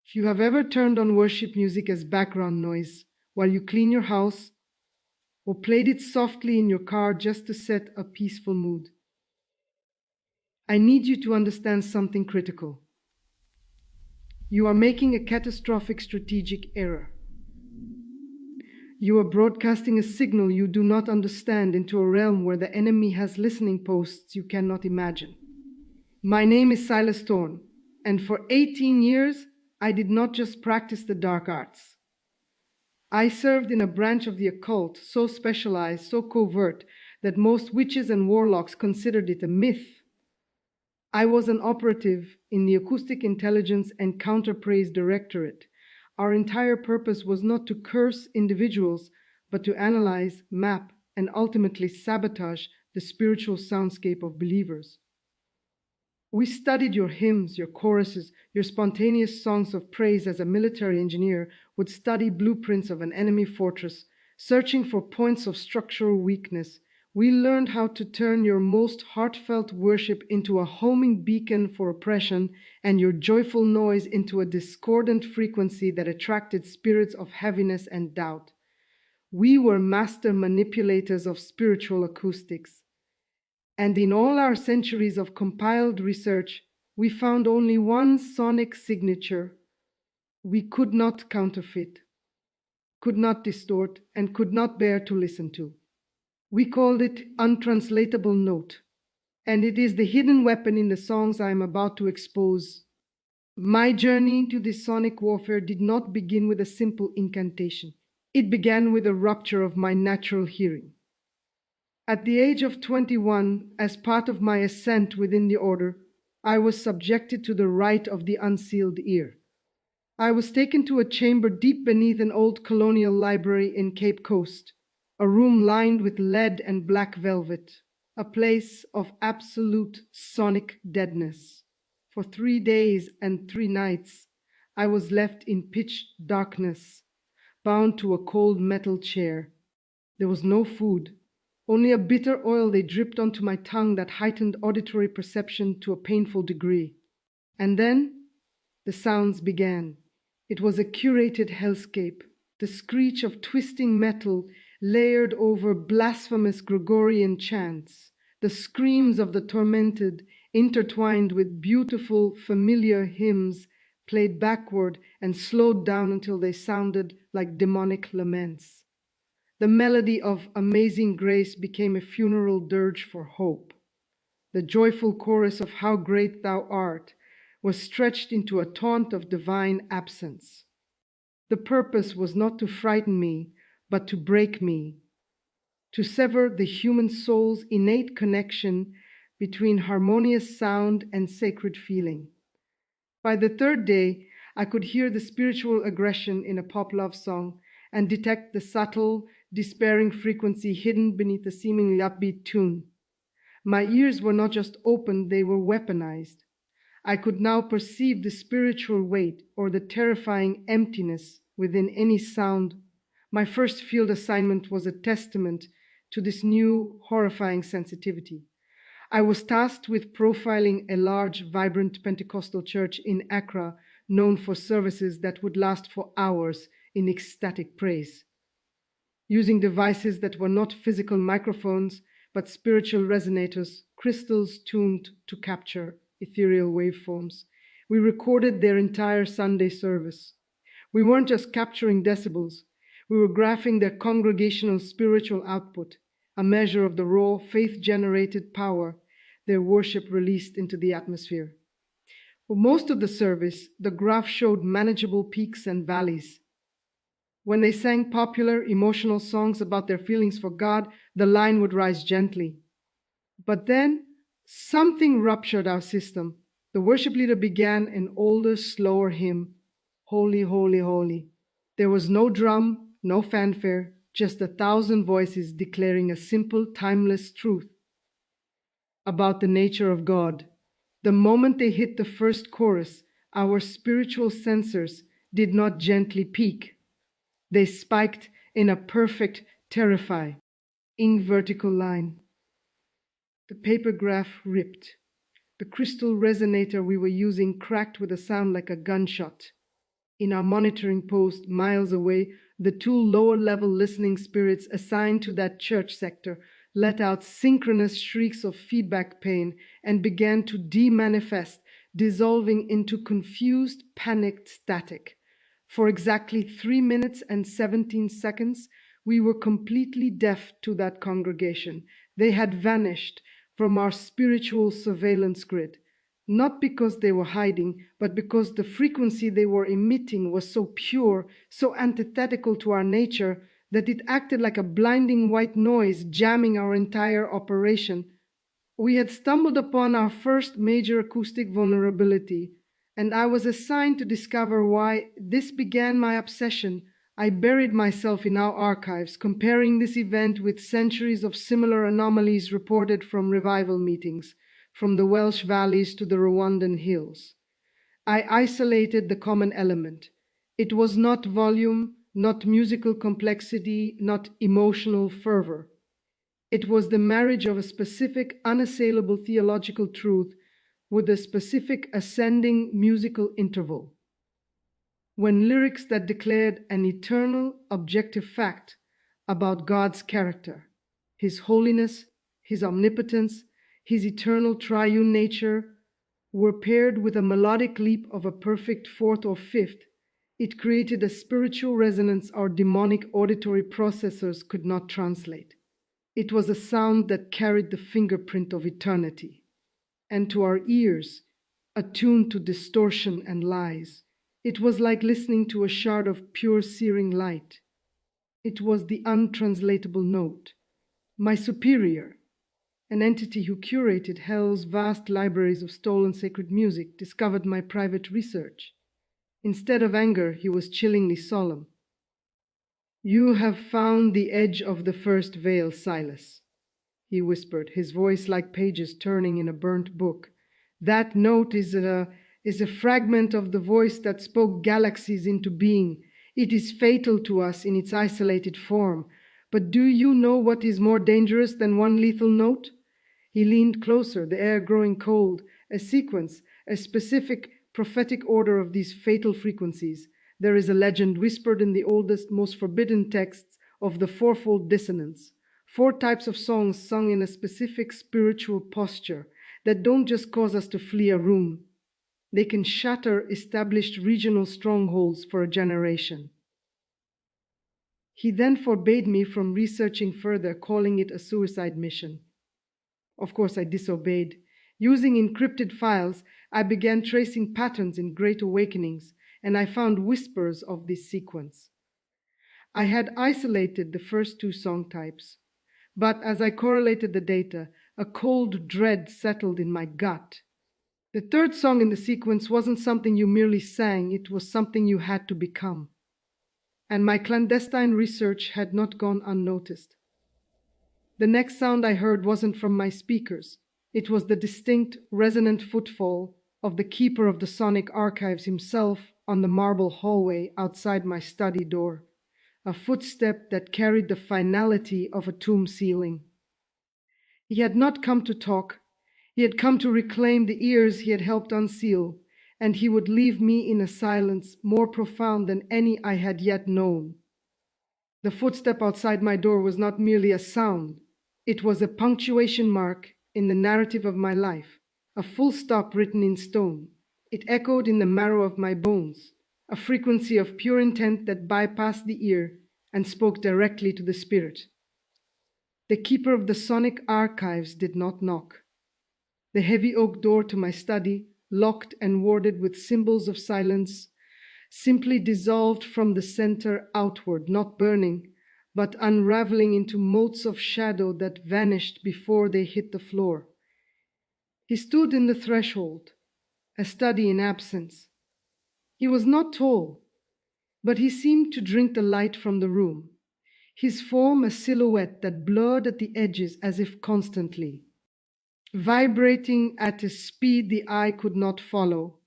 If you have ever turned on worship music as background noise while you clean your house, or played it softly in your car just to set a peaceful mood, I need you to understand something critical. You are making a catastrophic strategic error. You are broadcasting a signal you do not understand into a realm where the enemy has listening posts you cannot imagine. My name is Silas Thorne, and for 18 years, I did not just practice the dark arts. I served in a branch of the occult so specialized, so covert, that most witches and warlocks considered it a myth. I was an operative in the Acoustic Intelligence and Counterpraise Directorate. Our entire purpose was not to curse individuals, but to analyze, map, and ultimately sabotage the spiritual soundscape of believers. We studied your hymns, your choruses, your spontaneous songs of praise as a military engineer would study blueprints of an enemy fortress, searching for points of structural weakness. We learned how to turn your most heartfelt worship into a homing beacon for oppression and your joyful noise into a discordant frequency that attracted spirits of heaviness and doubt. We were master manipulators of spiritual acoustics. And in all our centuries of compiled research, we found only one sonic signature we could not counterfeit, could not distort, and could not bear to listen to. We called it untranslatable note, and it is the hidden weapon in the songs I am about to expose. My journey into this sonic warfare did not begin with a simple incantation. It began with a rupture of my natural hearing. At the age of 21, as part of my ascent within the order, I was subjected to the rite of the unsealed ear. I was taken to a chamber deep beneath an old colonial library in Cape Coast, a room lined with lead and black velvet, a place of absolute sonic deadness. For 3 days and 3 nights, I was left in pitch darkness, bound to a cold metal chair. There was no food. Only a bitter oil they dripped onto my tongue that heightened auditory perception to a painful degree. And then the sounds began. It was a curated hellscape, the screech of twisting metal layered over blasphemous Gregorian chants, the screams of the tormented intertwined with beautiful, familiar hymns played backward and slowed down until they sounded like demonic laments. The melody of Amazing Grace became a funeral dirge for hope. The joyful chorus of How Great Thou Art was stretched into a taunt of divine absence. The purpose was not to frighten me, but to break me, to sever the human soul's innate connection between harmonious sound and sacred feeling. By the 3rd day, I could hear the spiritual aggression in a pop love song and detect the subtle, despairing frequency hidden beneath a seemingly upbeat tune. My ears were not just opened, they were weaponized. I could now perceive the spiritual weight or the terrifying emptiness within any sound. My first field assignment was a testament to this new, horrifying sensitivity. I was tasked with profiling a large, vibrant Pentecostal church in Accra, known for services that would last for hours in ecstatic praise. Using devices that were not physical microphones, but spiritual resonators, crystals tuned to capture ethereal waveforms, we recorded their entire Sunday service. We weren't just capturing decibels, we were graphing their congregational spiritual output, a measure of the raw, faith-generated power their worship released into the atmosphere. For most of the service, the graph showed manageable peaks and valleys. When they sang popular, emotional songs about their feelings for God, the line would rise gently. But then, something ruptured our system. The worship leader began an older, slower hymn, Holy, Holy, Holy. There was no drum, no fanfare, just 1,000 voices declaring a simple, timeless truth about the nature of God. The moment they hit the first chorus, our spiritual sensors did not gently peak. They spiked in a perfect, terrifying vertical line. The paper graph ripped. The crystal resonator we were using cracked with a sound like a gunshot. In our monitoring post, miles away, the two lower-level listening spirits assigned to that church sector let out synchronous shrieks of feedback pain and began to demanifest, dissolving into confused, panicked static. For exactly 3 minutes and 17 seconds, we were completely deaf to that congregation. They had vanished from our spiritual surveillance grid, not because they were hiding, but because the frequency they were emitting was so pure, so antithetical to our nature, that it acted like a blinding white noise jamming our entire operation. We had stumbled upon our first major acoustic vulnerability, and I was assigned to discover why. This began my obsession. I buried myself in our archives, comparing this event with centuries of similar anomalies reported from revival meetings, from the Welsh valleys to the Rwandan hills. I isolated the common element. It was not volume, not musical complexity, not emotional fervor. It was the marriage of a specific, unassailable theological truth with a specific ascending musical interval. When lyrics that declared an eternal, objective fact about God's character, His holiness, His omnipotence, His eternal triune nature, were paired with a melodic leap of a perfect fourth or fifth, it created a spiritual resonance our demonic auditory processors could not translate. It was a sound that carried the fingerprint of eternity. And to our ears, attuned to distortion and lies, it was like listening to a shard of pure searing light. It was the untranslatable note. My superior, an entity who curated hell's vast libraries of stolen sacred music, discovered my private research. Instead of anger, he was chillingly solemn. "You have found the edge of the first veil, Silas," he whispered, his voice like pages turning in a burnt book. "That note is a fragment of the voice that spoke galaxies into being. It is fatal to us in its isolated form. But do you know what is more dangerous than one lethal note?" He leaned closer, the air growing cold. "A sequence, a specific prophetic order of these fatal frequencies. There is a legend whispered in the oldest, most forbidden texts of the fourfold dissonance. 4 types of songs sung in a specific spiritual posture that don't just cause us to flee a room. They can shatter established regional strongholds for a generation." He then forbade me from researching further, calling it a suicide mission. Of course, I disobeyed. Using encrypted files, I began tracing patterns in great awakenings, and I found whispers of this sequence. I had isolated the first 2 song types, but as I correlated the data, a cold dread settled in my gut. The 3rd song in the sequence wasn't something you merely sang, it was something you had to become. And my clandestine research had not gone unnoticed. The next sound I heard wasn't from my speakers. It was the distinct, resonant footfall of the keeper of the sonic archives himself on the marble hallway outside my study door, a footstep that carried the finality of a tomb ceiling. He had not come to talk. He had come to reclaim the ears he had helped unseal, and he would leave me in a silence more profound than any I had yet known. The footstep outside my door was not merely a sound. It was a punctuation mark in the narrative of my life, a full stop written in stone. It echoed in the marrow of my bones, a frequency of pure intent that bypassed the ear and spoke directly to the spirit. The keeper of the sonic archives did not knock. The heavy oak door to my study, locked and warded with symbols of silence, simply dissolved from the center outward, not burning, but unraveling into motes of shadow that vanished before they hit the floor. He stood in the threshold, a study in absence. He was not tall, but he seemed to drink the light from the room, his form a silhouette that blurred at the edges as if constantly, vibrating at a speed the eye could not follow.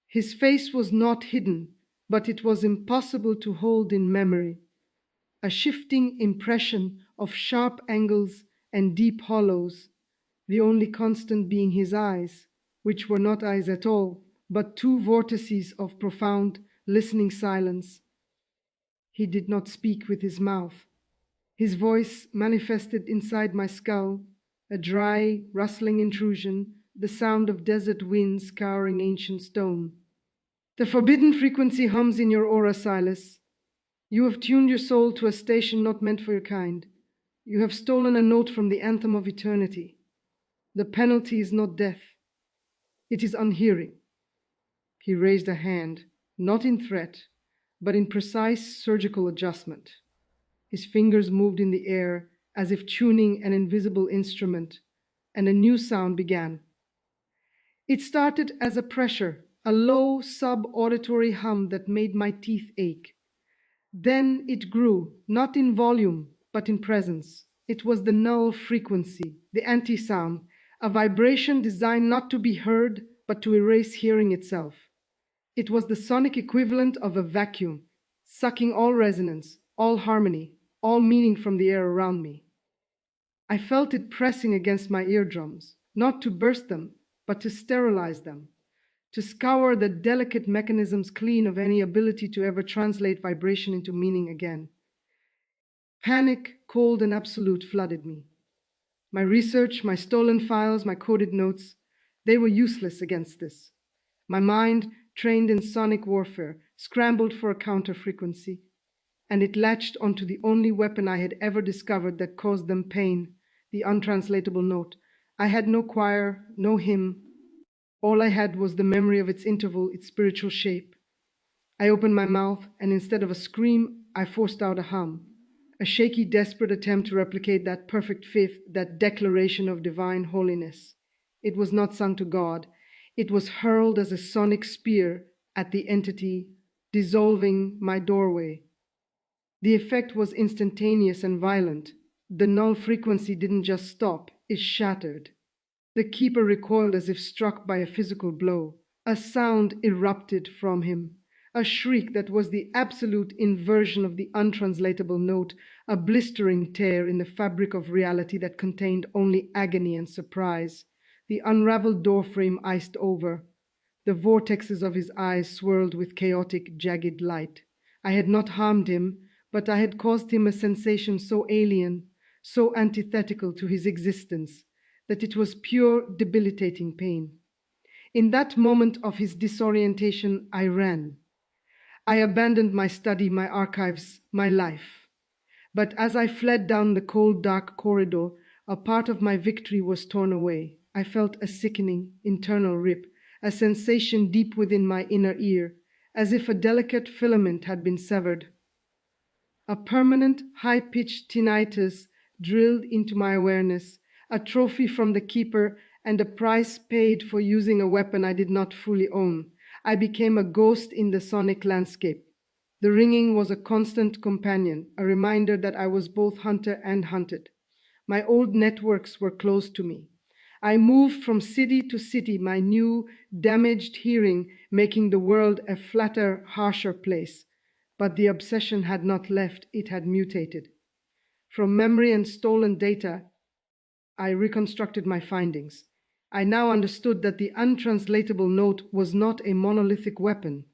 His face was not hidden, but it was impossible to hold in memory, a shifting impression of sharp angles and deep hollows, the only constant being his eyes, which were not eyes at all, but two vortices of profound, listening silence. He did not speak with his mouth. His voice manifested inside my skull, a dry, rustling intrusion, the sound of desert winds scouring ancient stone. The forbidden frequency hums in your aura, Silas. You have tuned your soul to a station not meant for your kind. You have stolen a note from the anthem of eternity. The penalty is not death. It is unhearing. He raised a hand, not in threat, but in precise surgical adjustment. His fingers moved in the air as if tuning an invisible instrument, and a new sound began. It started as a pressure, a low sub-auditory hum that made my teeth ache. Then it grew, not in volume, but in presence. It was the null frequency, the anti-sound, a vibration designed not to be heard, but to erase hearing itself. It was the sonic equivalent of a vacuum, sucking all resonance, all harmony, all meaning from the air around me. I felt it pressing against my eardrums, not to burst them, but to sterilize them, to scour the delicate mechanisms clean of any ability to ever translate vibration into meaning again. Panic, cold and absolute, flooded me. My research, my stolen files, my coded notes, they were useless against this. My mind, trained in sonic warfare, scrambled for a counter-frequency, and it latched onto the only weapon I had ever discovered that caused them pain, the untranslatable note. I had no choir, no hymn. All I had was the memory of its interval, its spiritual shape. I opened my mouth, and instead of a scream, I forced out a hum, a shaky, desperate attempt to replicate that perfect fifth, that declaration of divine holiness. It was not sung to God. It was hurled as a sonic spear at the entity, dissolving my doorway. The effect was instantaneous and violent. The null frequency didn't just stop, it shattered. The keeper recoiled as if struck by a physical blow. A sound erupted from him, a shriek that was the absolute inversion of the untranslatable note, a blistering tear in the fabric of reality that contained only agony and surprise. The unraveled doorframe iced over. The vortexes of his eyes swirled with chaotic, jagged light. I had not harmed him, but I had caused him a sensation so alien, so antithetical to his existence, that it was pure, debilitating pain. In that moment of his disorientation, I ran. I abandoned my study, my archives, my life. But as I fled down the cold, dark corridor, a part of my victory was torn away. I felt a sickening, internal rip, a sensation deep within my inner ear, as if a delicate filament had been severed. A permanent, high-pitched tinnitus drilled into my awareness, a trophy from the keeper and a price paid for using a weapon I did not fully own. I became a ghost in the sonic landscape. The ringing was a constant companion, a reminder that I was both hunter and hunted. My old networks were closed to me. I moved from city to city, my new, damaged hearing making the world a flatter, harsher place. But the obsession had not left, it had mutated. From memory and stolen data, I reconstructed my findings. I now understood that the untranslatable note was not a monolithic weapon.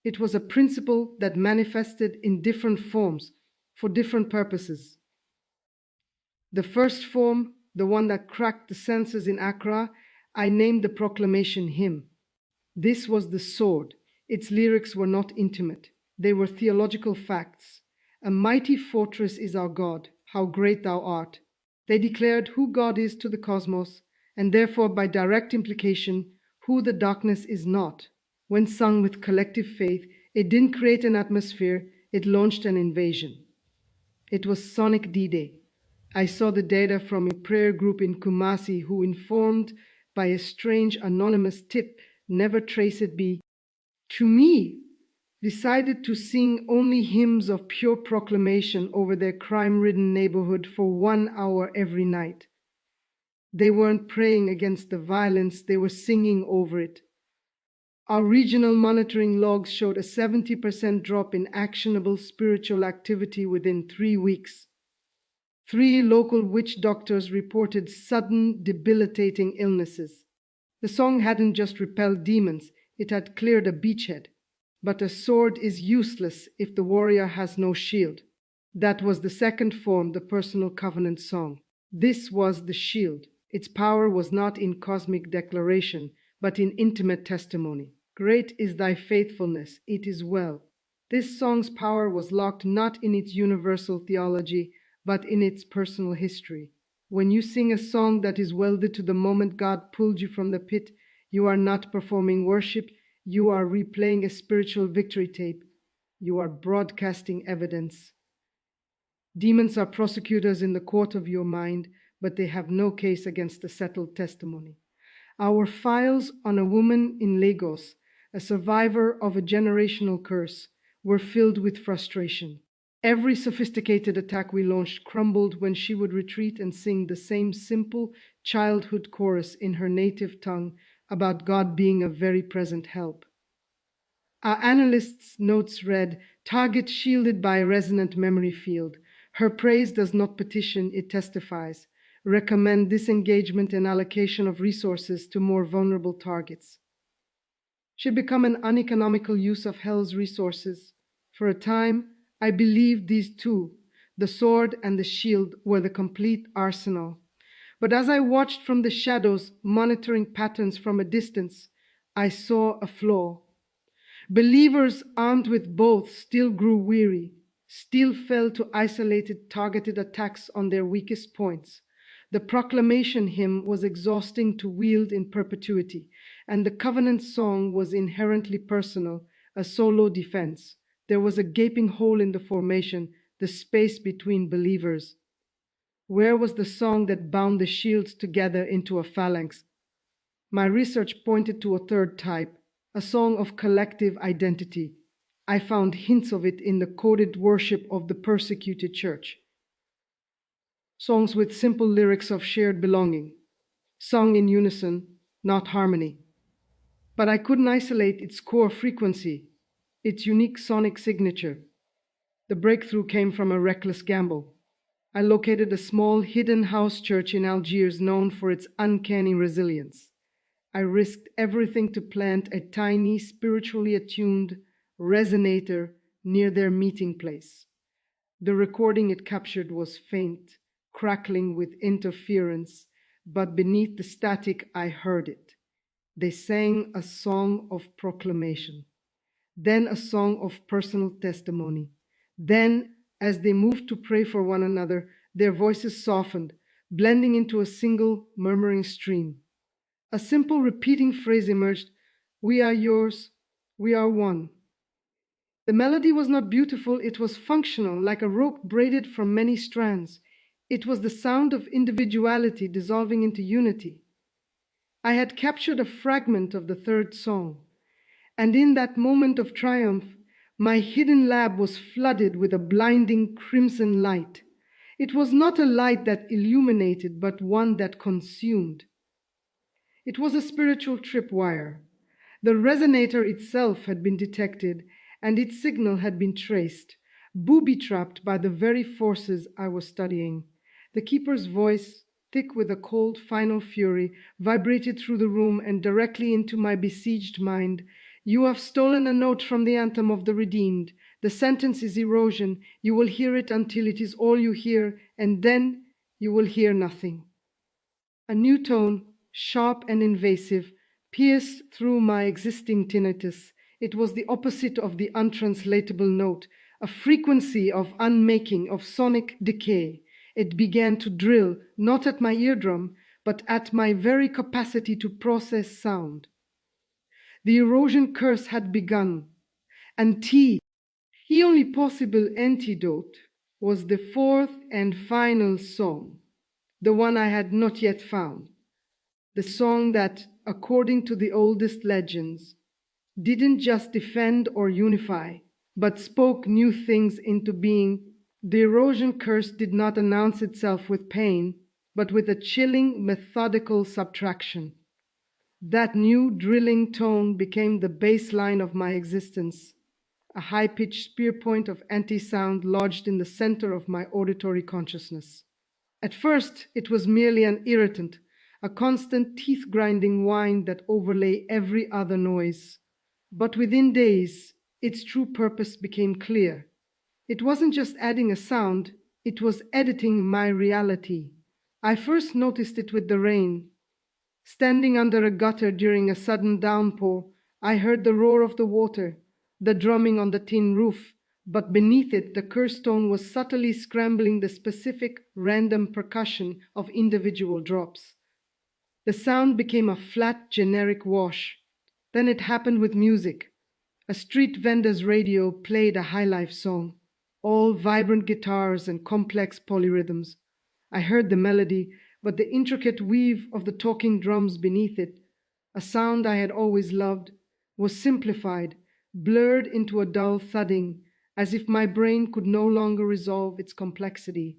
It was a principle that manifested in different forms for different purposes. The first form, the one that cracked the senses in Accra, I named the proclamation hymn. This was the sword. Its lyrics were not intimate. They were theological facts. A mighty fortress is our God, how great thou art. They declared who God is to the cosmos, and therefore by direct implication, who the darkness is not. When sung with collective faith, it didn't create an atmosphere, it launched an invasion. It was Sonic D-Day. I saw the data from a prayer group in Kumasi who, informed by a strange anonymous tip, never trace it be, to me, decided to sing only hymns of pure proclamation over their crime-ridden neighborhood for 1 hour every night. They weren't praying against the violence, they were singing over it. Our regional monitoring logs showed a 70% drop in actionable spiritual activity within 3 weeks. 3 local witch doctors reported sudden, debilitating illnesses. The song hadn't just repelled demons, It had cleared a beachhead. But a sword is useless if the warrior has no shield. That was the second form, the personal covenant song. This was the shield. Its power was not in cosmic declaration, but in intimate testimony. Great is thy faithfulness, it is well. This song's power was locked not in its universal theology, but in its personal history. When you sing a song that is welded to the moment God pulled you from the pit, you are not performing worship, you are replaying a spiritual victory tape. You are broadcasting evidence. Demons are prosecutors in the court of your mind, but they have no case against a settled testimony. Our files on a woman in Lagos, a survivor of a generational curse, were filled with frustration. Every sophisticated attack we launched crumbled when she would retreat and sing the same simple childhood chorus in her native tongue about God being a very present help. Our analyst's notes read, "Target shielded by a resonant memory field. Her praise does not petition, it testifies. Recommend disengagement and allocation of resources to more vulnerable targets." She'd become an uneconomical use of hell's resources. For a time, I believed these two, the sword and the shield, were the complete arsenal. But as I watched from the shadows, monitoring patterns from a distance, I saw a flaw. Believers armed with both still grew weary, still fell to isolated, targeted attacks on their weakest points. The proclamation hymn was exhausting to wield in perpetuity, and the covenant song was inherently personal, a solo defense. There was a gaping hole in the formation, the space between believers. Where was the song that bound the shields together into a phalanx? My research pointed to a third type, a song of collective identity. I found hints of it in the coded worship of the persecuted church. Songs with simple lyrics of shared belonging, sung in unison, not harmony. But I couldn't isolate its core frequency, its unique sonic signature. The breakthrough came from a reckless gamble. I located a small hidden house church in Algiers known for its uncanny resilience. I risked everything to plant a tiny, spiritually attuned resonator near their meeting place. The recording it captured was faint, crackling with interference, but beneath the static I heard it. They sang a song of proclamation, then a song of personal testimony. Then, as they moved to pray for one another, their voices softened, blending into a single murmuring stream. A simple repeating phrase emerged, "We are yours, we are one." The melody was not beautiful, it was functional, like a rope braided from many strands. It was the sound of individuality dissolving into unity. I had captured a fragment of the third song, and in that moment of triumph, my hidden lab was flooded with a blinding crimson light. It was not a light that illuminated, but one that consumed. It was a spiritual tripwire. The resonator itself had been detected, and its signal had been traced, booby-trapped by the very forces I was studying. The keeper's voice, thick with a cold, final fury, vibrated through the room and directly into my besieged mind. "You have stolen a note from the anthem of the redeemed. The sentence is erosion. You will hear it until it is all you hear, and then you will hear nothing." A new tone, sharp and invasive, pierced through my existing tinnitus. It was the opposite of the untranslatable note, a frequency of unmaking, of sonic decay. It began to drill, not at my eardrum, but at my very capacity to process sound. The erosion curse had begun, and the only possible antidote was the fourth and final song, the one I had not yet found. The song that, according to the oldest legends, didn't just defend or unify, but spoke new things into being. The erosion curse did not announce itself with pain, but with a chilling, methodical subtraction. That new drilling tone became the baseline of my existence, a high-pitched spear point of anti-sound lodged in the center of my auditory consciousness. At first, it was merely an irritant, a constant teeth-grinding whine that overlay every other noise. But within days, its true purpose became clear. It wasn't just adding a sound, it was editing my reality. I first noticed it with the rain. Standing under a gutter during a sudden downpour, I heard the roar of the water, the drumming on the tin roof, but beneath it the curse tone was subtly scrambling the specific, random percussion of individual drops. The sound became a flat, generic wash. Then it happened with music. A street vendor's radio played a high-life song, all vibrant guitars and complex polyrhythms. I heard the melody, but the intricate weave of the talking drums beneath it, a sound I had always loved, was simplified, blurred into a dull thudding, as if my brain could no longer resolve its complexity.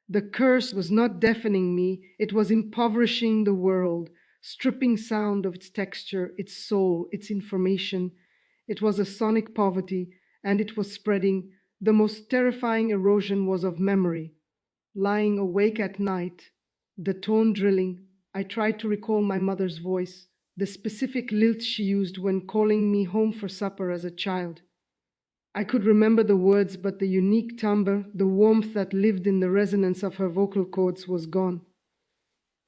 The curse was not deafening me, it was impoverishing the world, stripping sound of its texture, its soul, its information. It was a sonic poverty, and it was spreading. The most terrifying erosion was of memory. Lying awake at night, the tone drilling, I tried to recall my mother's voice, the specific lilt she used when calling me home for supper as a child. I could remember the words, but the unique timbre, the warmth that lived in the resonance of her vocal cords was gone.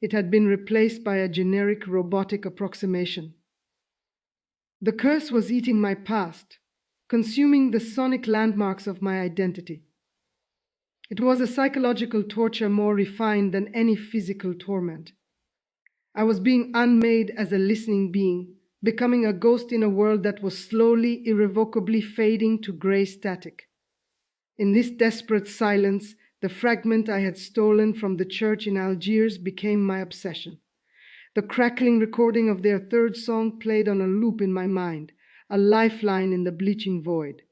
It had been replaced by a generic robotic approximation. The curse was eating my past, consuming the sonic landmarks of my identity. It was a psychological torture more refined than any physical torment. I was being unmade as a listening being, becoming a ghost in a world that was slowly, irrevocably fading to grey static. In this desperate silence, the fragment I had stolen from the church in Algiers became my obsession. The crackling recording of their third song played on a loop in my mind, a lifeline in the bleaching void.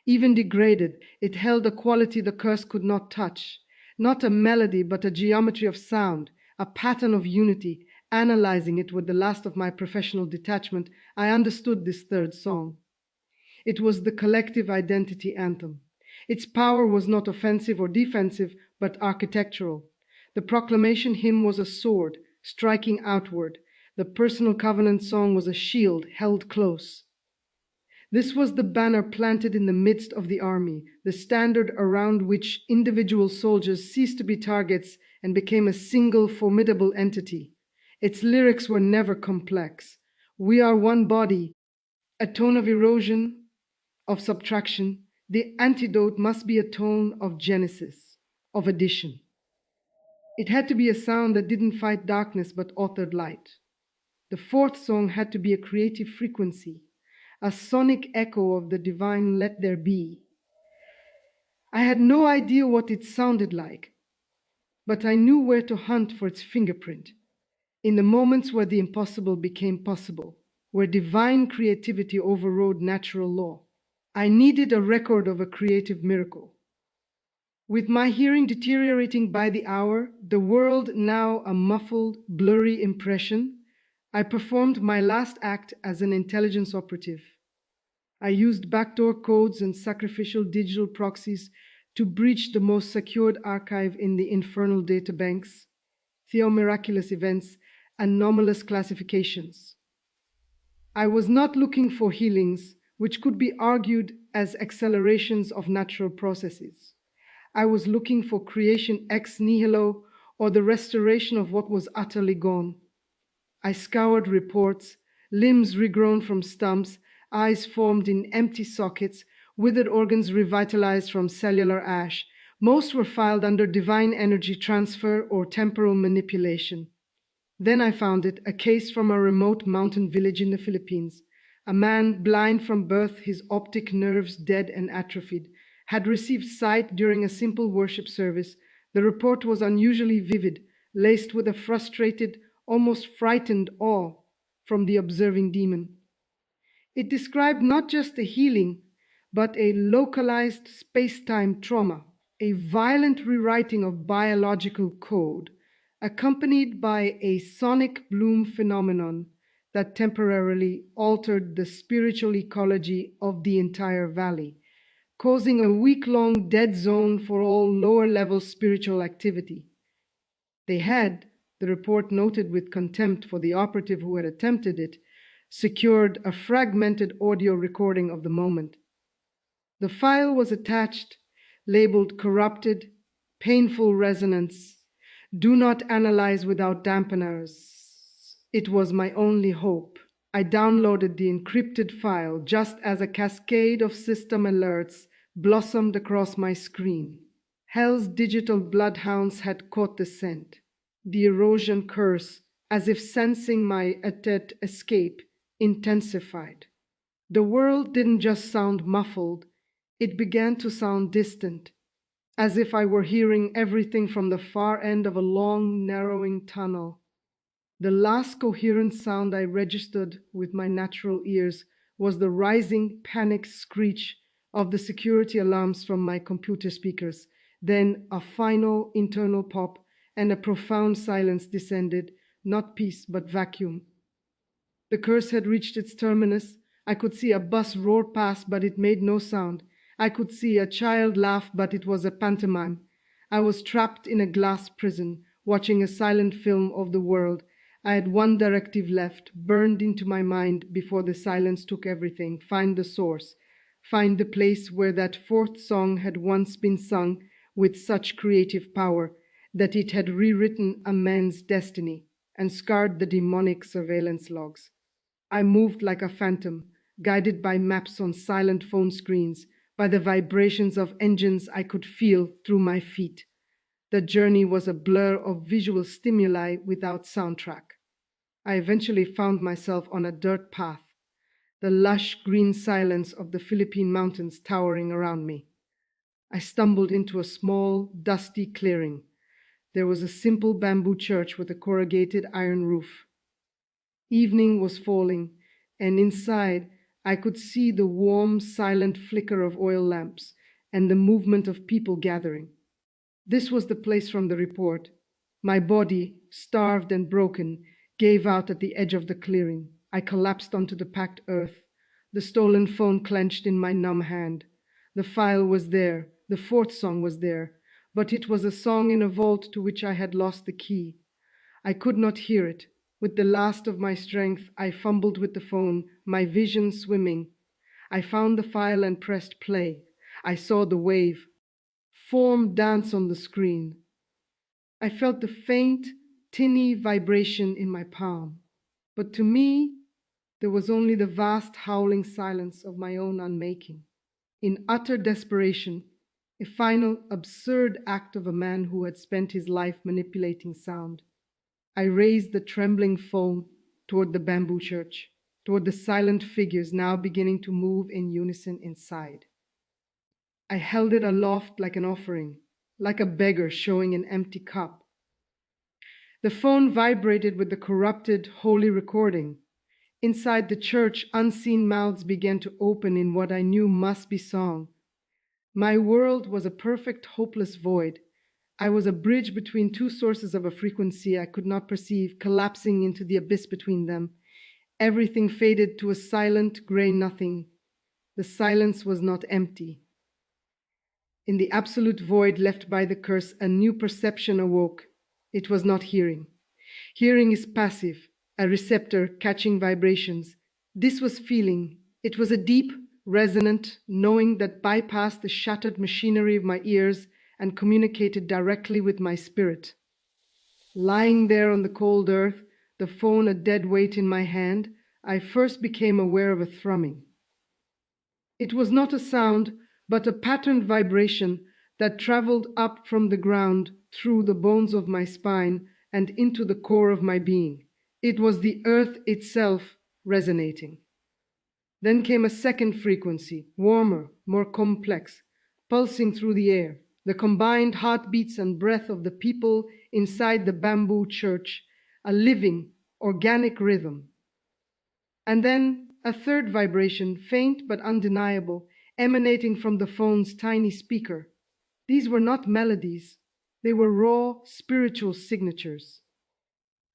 Even degraded, it held a quality the curse could not touch, not a melody but a geometry of sound, a pattern of unity. Analyzing it with the last of my professional detachment, I understood this third song. It was the collective identity anthem. Its power was not offensive or defensive, but architectural. The proclamation hymn was a sword, striking outward. The personal covenant song was a shield held close. This was the banner planted in the midst of the army, the standard around which individual soldiers ceased to be targets and became a single formidable entity. Its lyrics were never complex. We are one body, a tone of erosion, of subtraction. The antidote must be a tone of genesis, of addition. It had to be a sound that didn't fight darkness but authored light. The fourth song had to be a creative frequency, a sonic echo of the divine let there be. I had no idea what it sounded like, but I knew where to hunt for its fingerprint. In the moments where the impossible became possible, where divine creativity overrode natural law, I needed a record of a creative miracle. With my hearing deteriorating by the hour, the world now a muffled, blurry impression, I performed my last act as an intelligence operative. I used backdoor codes and sacrificial digital proxies to breach the most secured archive in the infernal databanks, theomiraculous events, anomalous classifications. I was not looking for healings, which could be argued as accelerations of natural processes. I was looking for creation ex nihilo, or the restoration of what was utterly gone. I scoured reports, limbs regrown from stumps, eyes formed in empty sockets, withered organs revitalized from cellular ash. Most were filed under divine energy transfer or temporal manipulation. Then I found it, a case from a remote mountain village in the Philippines. A man, blind from birth, his optic nerves dead and atrophied, had received sight during a simple worship service. The report was unusually vivid, laced with a frustrated, almost frightened awe from the observing demon. It described not just a healing, but a localized space-time trauma, a violent rewriting of biological code, accompanied by a sonic bloom phenomenon that temporarily altered the spiritual ecology of the entire valley, causing a week-long dead zone for all lower-level spiritual activity. They had, the report noted with contempt for the operative who had attempted it, secured a fragmented audio recording of the moment. The file was attached, labeled corrupted, painful resonance, do not analyze without dampeners. It was my only hope. I downloaded the encrypted file just as a cascade of system alerts blossomed across my screen. Hell's digital bloodhounds had caught the scent. The erosion curse, as if sensing my attempt escape, intensified. The world didn't just sound muffled, it began to sound distant, as if I were hearing everything from the far end of a long, narrowing tunnel. The last coherent sound I registered with my natural ears was the rising panic screech of the security alarms from my computer speakers. Then a final internal pop, and a profound silence descended, not peace but vacuum. The curse had reached its terminus. I could see a bus roar past, but it made no sound. I could see a child laugh, but it was a pantomime. I was trapped in a glass prison, watching a silent film of the world. I had one directive left, burned into my mind before the silence took everything: find the source, find the place where that fourth song had once been sung with such creative power that it had rewritten a man's destiny and scarred the demonic surveillance logs. I moved like a phantom, guided by maps on silent phone screens, by the vibrations of engines I could feel through my feet. The journey was a blur of visual stimuli without soundtrack. I eventually found myself on a dirt path, the lush green silence of the Philippine mountains towering around me. I stumbled into a small, dusty clearing. There was a simple bamboo church with a corrugated iron roof. Evening was falling, and inside I could see the warm, silent flicker of oil lamps and the movement of people gathering. This was the place from the report. My body, starved and broken, gave out at the edge of the clearing. I collapsed onto the packed earth, the stolen phone clenched in my numb hand. The file was there, the fourth song was there, but it was a song in a vault to which I had lost the key. I could not hear it. With the last of my strength, I fumbled with the phone, my vision swimming. I found the file and pressed play. I saw the wave, form dance on the screen. I felt the faint, tinny vibration in my palm. But to me, there was only the vast howling silence of my own unmaking. In utter desperation, a final absurd act of a man who had spent his life manipulating sound, I raised the trembling phone toward the bamboo church, toward the silent figures now beginning to move in unison inside. I held it aloft like an offering, like a beggar showing an empty cup. The phone vibrated with the corrupted, holy recording. Inside the church, unseen mouths began to open in what I knew must be song. My world was a perfect, hopeless void. I was a bridge between two sources of a frequency I could not perceive, collapsing into the abyss between them. Everything faded to a silent, gray nothing. The silence was not empty. In the absolute void left by the curse, a new perception awoke. It was not hearing. Hearing is passive, a receptor catching vibrations. This was feeling. It was a deep, resonant knowing that bypassed the shattered machinery of my ears and communicated directly with my spirit. Lying there on the cold earth, the phone a dead weight in my hand, I first became aware of a thrumming. It was not a sound, but a patterned vibration that traveled up from the ground through the bones of my spine and into the core of my being. It was the earth itself resonating. Then came a second frequency, warmer, more complex, pulsing through the air, the combined heartbeats and breath of the people inside the bamboo church, a living, organic rhythm. And then a third vibration, faint but undeniable, emanating from the phone's tiny speaker. These were not melodies, they were raw, spiritual signatures.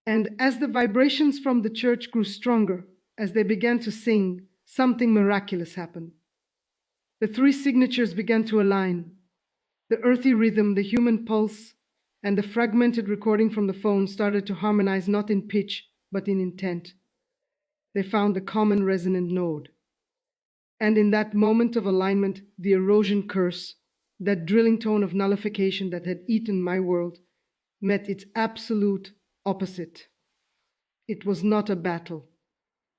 And as the vibrations from the church grew stronger, as they began to sing, something miraculous happened. The three signatures began to align. The earthy rhythm, the human pulse, and the fragmented recording from the phone started to harmonize not in pitch, but in intent. They found a common resonant node. And in that moment of alignment, the erosion curse, that drilling tone of nullification that had eaten my world, met its absolute opposite. It was not a battle.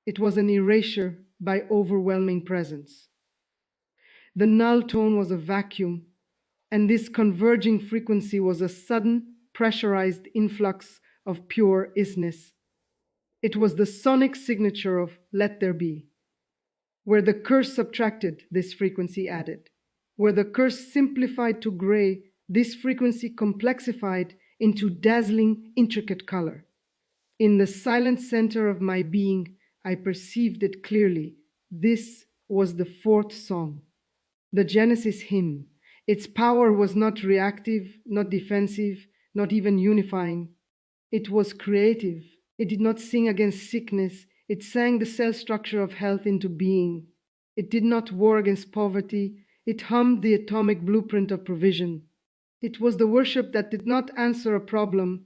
It was an erasure by overwhelming presence. The null tone was a vacuum, and this converging frequency was a sudden, pressurized influx of pure isness. It was the sonic signature of let there be. Where the curse subtracted, this frequency added. Where the curse simplified to gray, this frequency complexified into dazzling, intricate color. In the silent center of my being, I perceived it clearly. This was the fourth song, the Genesis hymn. Its power was not reactive, not defensive, not even unifying. It was creative. It did not sing against sickness. It sang the cell structure of health into being. It did not war against poverty. It hummed the atomic blueprint of provision. It was the worship that did not answer a problem,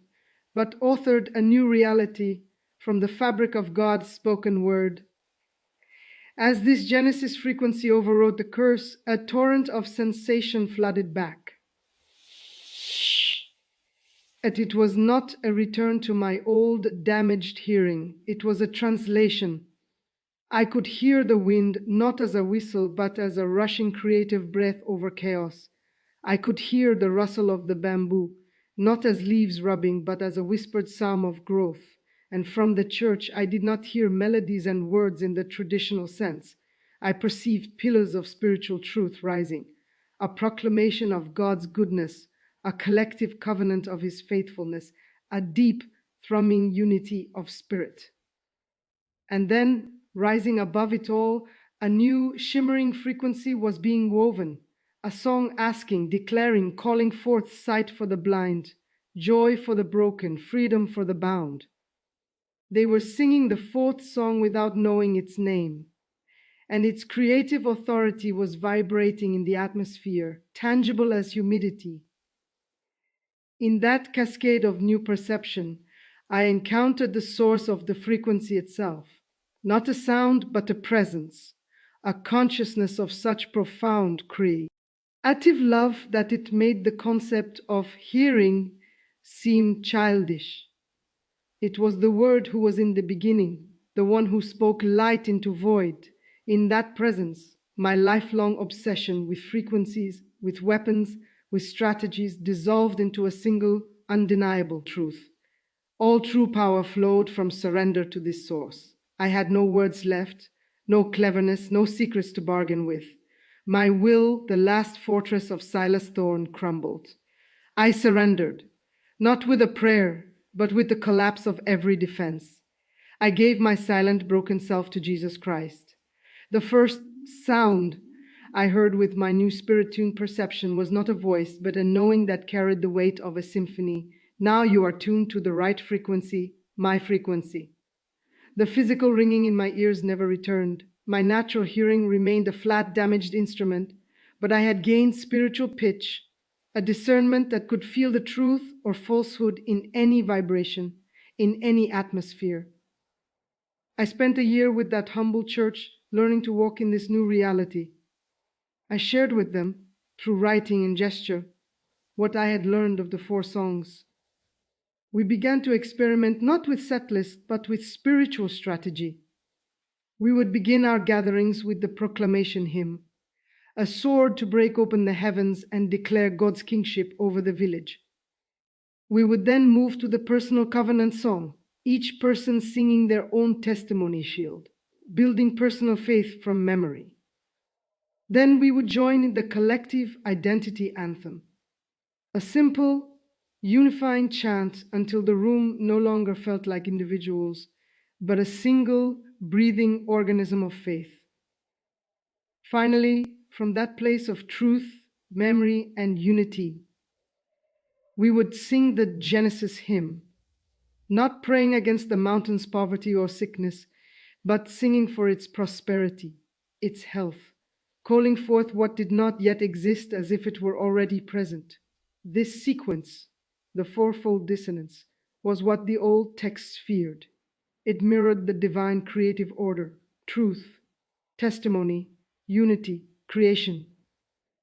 but authored a new reality from the fabric of God's spoken word. As this Genesis frequency overrode the curse, a torrent of sensation flooded back. And it was not a return to my old damaged hearing. It was a translation. I could hear the wind not as a whistle, but as a rushing creative breath over chaos. I could hear the rustle of the bamboo, not as leaves rubbing, but as a whispered psalm of growth. And from the church, I did not hear melodies and words in the traditional sense. I perceived pillars of spiritual truth rising, a proclamation of God's goodness, a collective covenant of his faithfulness, a deep, thrumming unity of spirit. And then, rising above it all, a new, shimmering frequency was being woven, a song asking, declaring, calling forth sight for the blind, joy for the broken, freedom for the bound. They were singing the fourth song without knowing its name, and its creative authority was vibrating in the atmosphere, tangible as humidity. In that cascade of new perception, I encountered the source of the frequency itself, not a sound, but a presence, a consciousness of such profound creative love that it made the concept of hearing seem childish. It was the Word who was in the beginning, the one who spoke light into void. In that presence, my lifelong obsession with frequencies, with weapons, with strategies dissolved into a single, undeniable truth. All true power flowed from surrender to this source. I had no words left, no cleverness, no secrets to bargain with. My will, the last fortress of Silas Thorne, crumbled. I surrendered, not with a prayer, but with the collapse of every defense. I gave my silent, broken self to Jesus Christ. The first sound I heard with my new spirit-tuned perception was not a voice, but a knowing that carried the weight of a symphony. Now you are tuned to the right frequency, my frequency. The physical ringing in my ears never returned. My natural hearing remained a flat, damaged instrument, but I had gained spiritual pitch, a discernment that could feel the truth or falsehood in any vibration, in any atmosphere. I spent a year with that humble church, learning to walk in this new reality. I shared with them, through writing and gesture, what I had learned of the four songs. We began to experiment not with set lists, but with spiritual strategy. We would begin our gatherings with the proclamation hymn, a sword to break open the heavens and declare God's kingship over the village. We would then move to the personal covenant song, each person singing their own testimony shield, building personal faith from memory. Then we would join in the collective identity anthem, a simple, unifying chant until the room no longer felt like individuals, but a single, breathing organism of faith. Finally, from that place of truth, memory, and unity, we would sing the Genesis hymn, not praying against the mountain's poverty or sickness, but singing for its prosperity, its health, calling forth what did not yet exist as if it were already present. This sequence, the fourfold dissonance, was what the old texts feared. It mirrored the divine creative order, truth, testimony, unity, creation.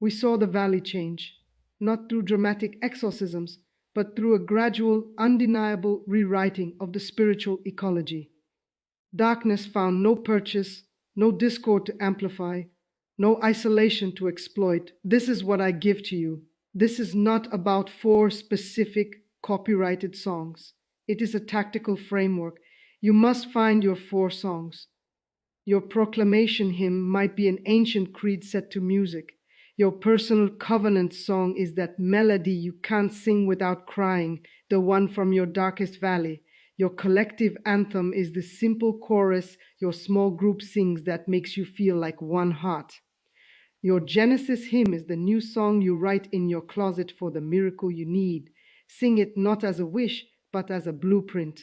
We saw the valley change, not through dramatic exorcisms, but through a gradual, undeniable rewriting of the spiritual ecology. Darkness found no purchase, no discord to amplify, no isolation to exploit. This is what I give to you. This is not about 4 specific copyrighted songs. It is a tactical framework. You must find your 4 songs. Your proclamation hymn might be an ancient creed set to music. Your personal covenant song is that melody you can't sing without crying, the one from your darkest valley. Your collective anthem is the simple chorus your small group sings that makes you feel like one heart. Your Genesis hymn is the new song you write in your closet for the miracle you need. Sing it not as a wish, but as a blueprint.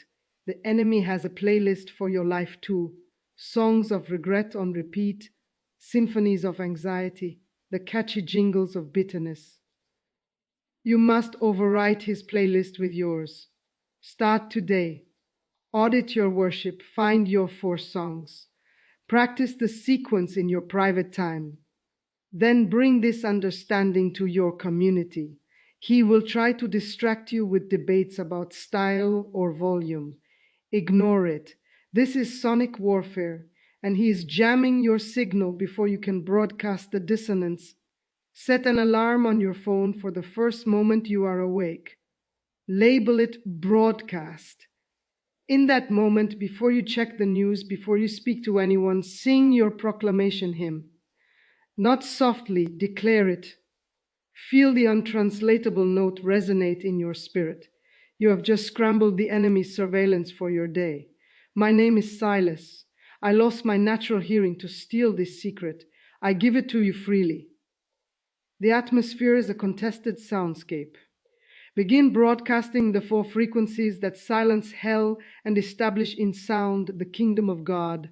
The enemy has a playlist for your life too. Songs of regret on repeat, symphonies of anxiety, the catchy jingles of bitterness. You must overwrite his playlist with yours. Start today. Audit your worship. Find your 4 songs. Practice the sequence in your private time. Then bring this understanding to your community. He will try to distract you with debates about style or volume. Ignore it. This is sonic warfare, and he is jamming your signal before you can broadcast the dissonance. Set an alarm on your phone for the first moment you are awake. Label it broadcast. In that moment, before you check the news, before you speak to anyone, sing your proclamation hymn. Not softly, declare it. Feel the untranslatable note resonate in your spirit. You have just scrambled the enemy's surveillance for your day. My name is Silas. I lost my natural hearing to steal this secret. I give it to you freely. The atmosphere is a contested soundscape. Begin broadcasting the 4 frequencies that silence hell and establish in sound the kingdom of God.